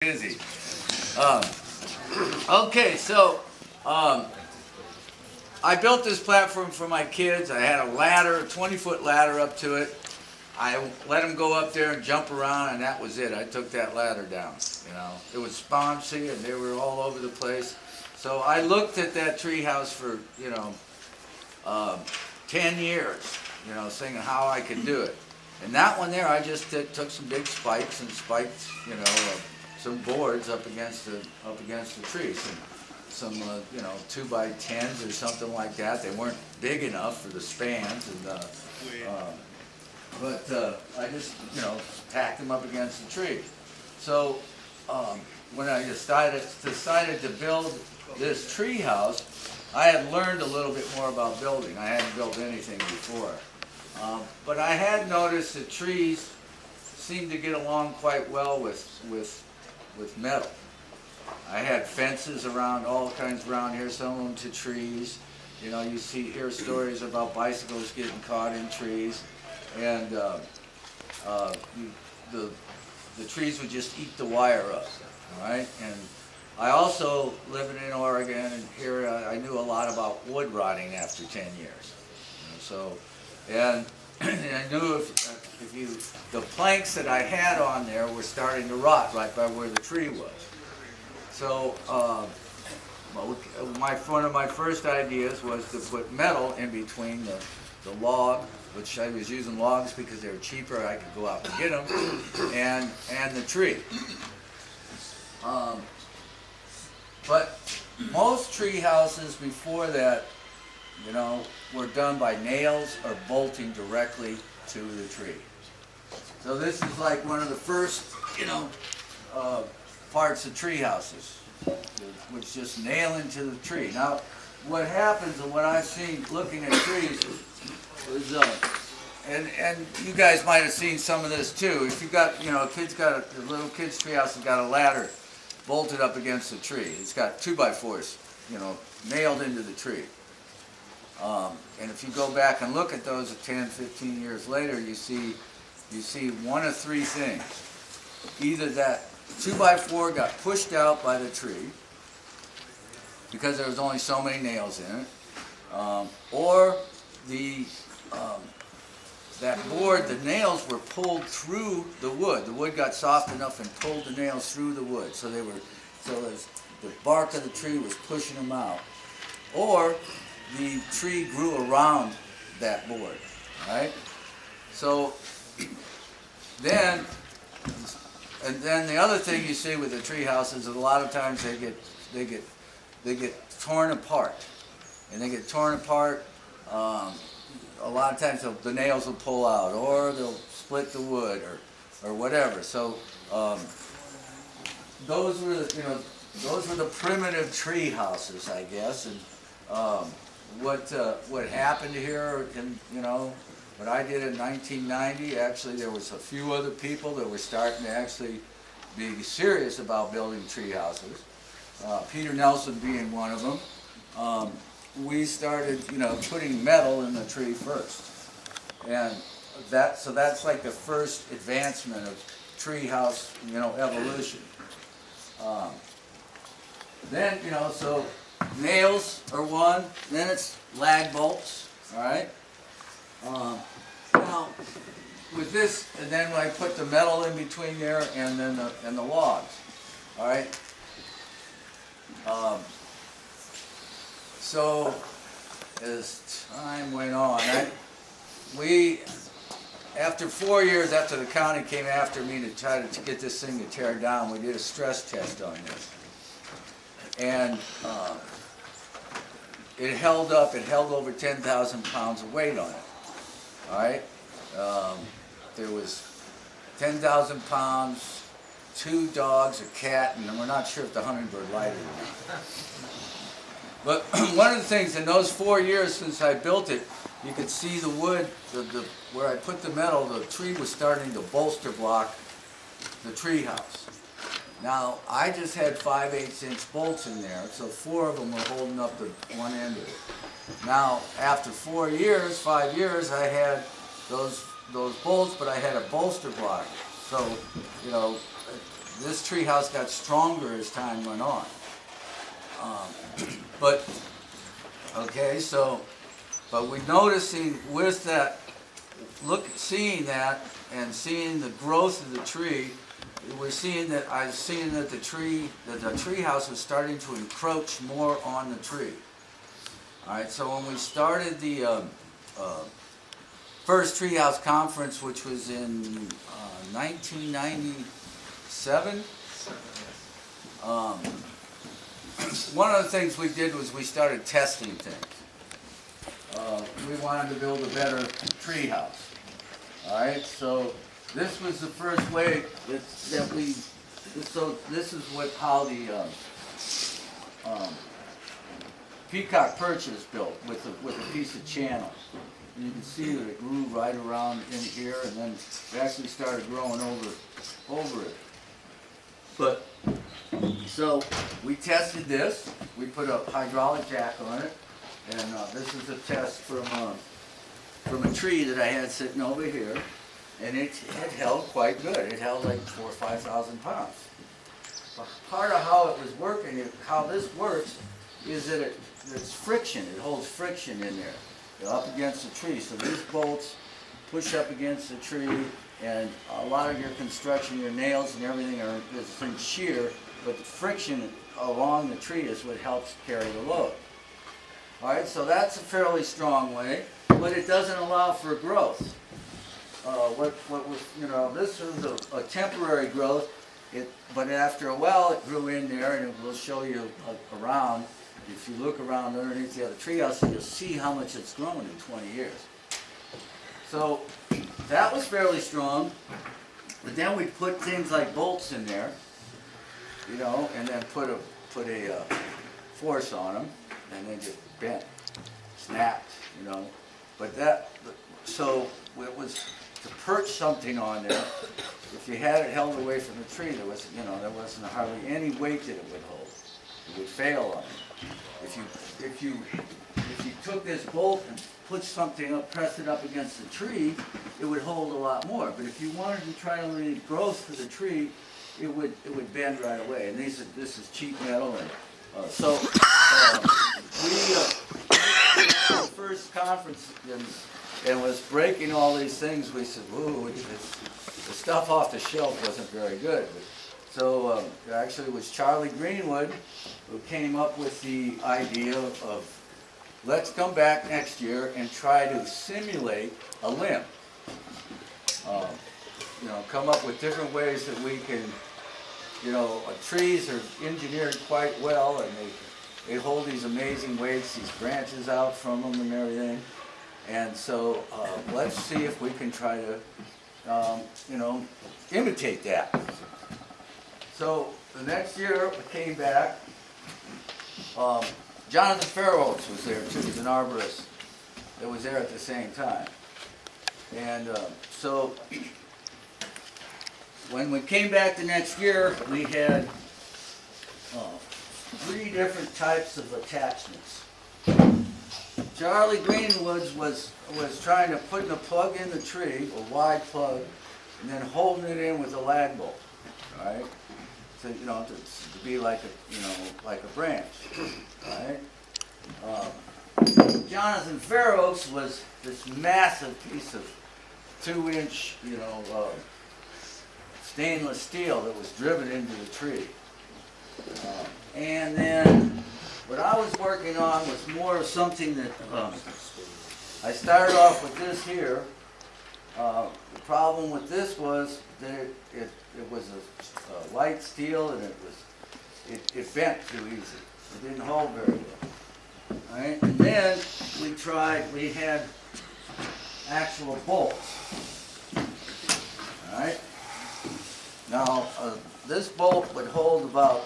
Busy. Um, okay, so I built this platform for my kids. I had a ladder, a 20-foot ladder up to it. I let them go up there and jump around, and that was it. I took that ladder down. You know, it was bouncy, and they were all over the place. So I looked at that treehouse for 10 years. You know, saying how I could do it. And that one there, I just took some big spikes and spiked, some boards up against the tree, some 2x10s or something like that. They weren't big enough for the spans, and but I just tacked them up against the tree. So when I decided to build this tree house, I had learned a little bit more about building. I hadn't built anything before, but I had noticed that trees seemed to get along quite well with metal. I had fences around, all kinds around here, some of them to trees. You know, you hear stories about bicycles getting caught in trees, and the trees would just eat the wire up, all right? And I also, living in Oregon and here, I knew a lot about wood rotting after 10 years. And I knew the planks that I had on there were starting to rot right by where the tree was. So one of my first ideas was to put metal in between the log, which I was using logs because they were cheaper, I could go out and get them, and the tree. But most tree houses before that, were done by nails or bolting directly to the tree. So this is like one of the first, parts of tree houses, which just nail into the tree. Now, what happens and what I've seen looking at trees is, and you guys might have seen some of this too. If you got, a little kid's tree house has got a ladder bolted up against the tree. It's got 2x4s, nailed into the tree. And if you go back and look at those 10, 15 years later, you see one of three things. Either that 2x4 got pushed out by the tree because there was only so many nails in it, or that board, the nails were pulled through the wood. The wood got soft enough and pulled the nails through the wood, so the bark of the tree was pushing them out. Or the tree grew around that board, right? So then the other thing you see with the tree houses is a lot of times they get torn apart, and they get torn apart. A lot of times the nails will pull out, or they'll split the wood, or whatever. So those were the primitive tree houses, I guess. And what happened here, what I did in 1990, actually there was a few other people that were starting to actually be serious about building tree houses. Peter Nelson being one of them. We started, putting metal in the tree first, and that's like the first advancement of tree house, evolution. Then, so nails are one, then it's lag bolts, all right? Now, with this, and then I put the metal in between there, and then the logs, all right? So, as time went on, after 4 years after the county came after me to try to get this thing to tear down, we did a stress test on this. And it held up. It held over 10,000 pounds of weight on it. All right? There was 10,000 pounds, 2 dogs, a cat, and we're not sure if the hummingbird lighted or not. But one of the things in those 4 years since I built it, you could see the wood, where I put the metal, the tree was starting to bolster block the tree house. Now, I just had 5/8" bolts in there, so 4 of them were holding up the one end of it. Now, after 5 years, I had those bolts, but I had a bolster block. So, this tree house got stronger as time went on. But okay, so but we're noticing with that, seeing that and seeing the growth of the tree, we're seeing that the tree house was starting to encroach more on the tree. All right, so when we started the first treehouse conference, which was in 1997, one of the things we did was we started testing things. We wanted to build a better tree house. All right, so this was the first way that we. So this is how the Peacock Perch is built with a piece of channel. And you can see that it grew right around in here, and then it actually started growing over it. But so we tested this. We put a hydraulic jack on it, and this is a test from a tree that I had sitting over here, and it held quite good. It held like 4,000 or 5,000 pounds. But part of how it was working, how this works, is that it's friction. It holds friction in there, up against the tree. So these bolts push up against the tree, and a lot of your construction, your nails and everything is in shear, but the friction along the tree is what helps carry the load. All right, so that's a fairly strong way, but it doesn't allow for growth. This is a temporary growth, but after a while it grew in there, and it will show you around. If you look around underneath the other treehouse, you'll see how much it's grown in 20 years. So that was fairly strong, but then we put things like bolts in there, and then put a force on them, and they just bent, snapped, so it was to perch something on there. If you had it held away from the tree, there wasn't hardly any weight that it would hold. It would fail on it. If you took this bolt and put something up, press it up against the tree, it would hold a lot more. But if you wanted to try to lead growth to the tree, it would bend right away. And this is cheap metal, and we had the first conference and was breaking all these things. We said, "Ooh, the stuff off the shelf wasn't very good." So actually, it was Charlie Greenwood who came up with the idea of let's come back next year and try to simulate a limb. Come up with different ways that we can, trees are engineered quite well, and they hold these amazing weights, these branches out from them and everything. And so let's see if we can try to, imitate that. So the next year we came back. Jonathan Fairholtz was there too. He's an arborist that was there at the same time. And so when we came back the next year, we had 3 different types of attachments. Charlie Greenwood was trying to put a plug in the tree, a wide plug, and then holding it in with a lag bolt, right? So to be like a branch, right? Jonathan Fairholtz was this massive piece of 2-inch, stainless steel that was driven into the tree. And then what I was working on was more of something that I started off with this here. The problem with this was that it was a light steel, and it bent too easy. It didn't hold very well. All right, and then we had actual bolts. All right. Now this bolt would hold about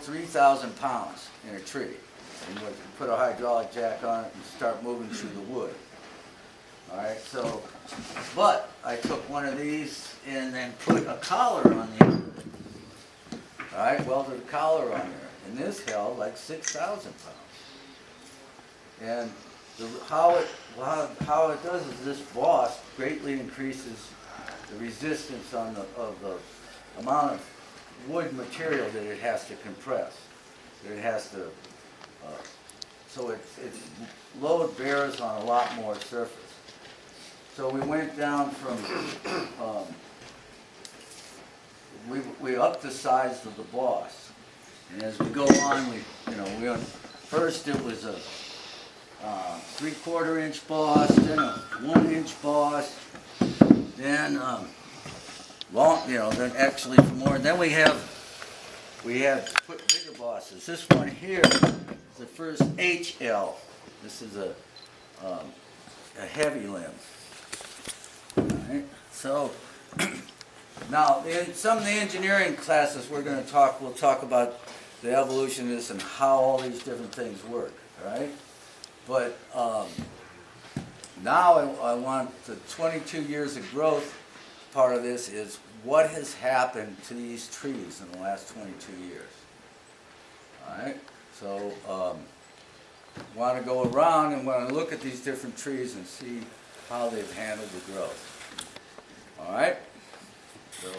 3,000 pounds in a tree, and you put a hydraulic jack on it and start moving through the wood. All right, so, but I took one of these and then put a collar on the end of it. All right, welded a collar on there, and this held like 6,000 pounds. And how it does is this boss greatly increases the resistance of amount of wood material that it has to compress. That it has to, so its load bears on a lot more surface. So we went down from, we upped the size of the boss. And as we go on, first it was a 3/4 inch boss, then a 1 inch boss, then then actually for more. Then we have put bigger bosses. This one here is the first HL. This is a heavy limb. All right. So now in some of the engineering classes we'll talk about the evolution of this and how all these different things work. All right. But now I want the 22 years of growth part of this is what has happened to these trees in the last 22 years. All right, so want to go around and want to look at these different trees and see how they've handled the growth. All right, so.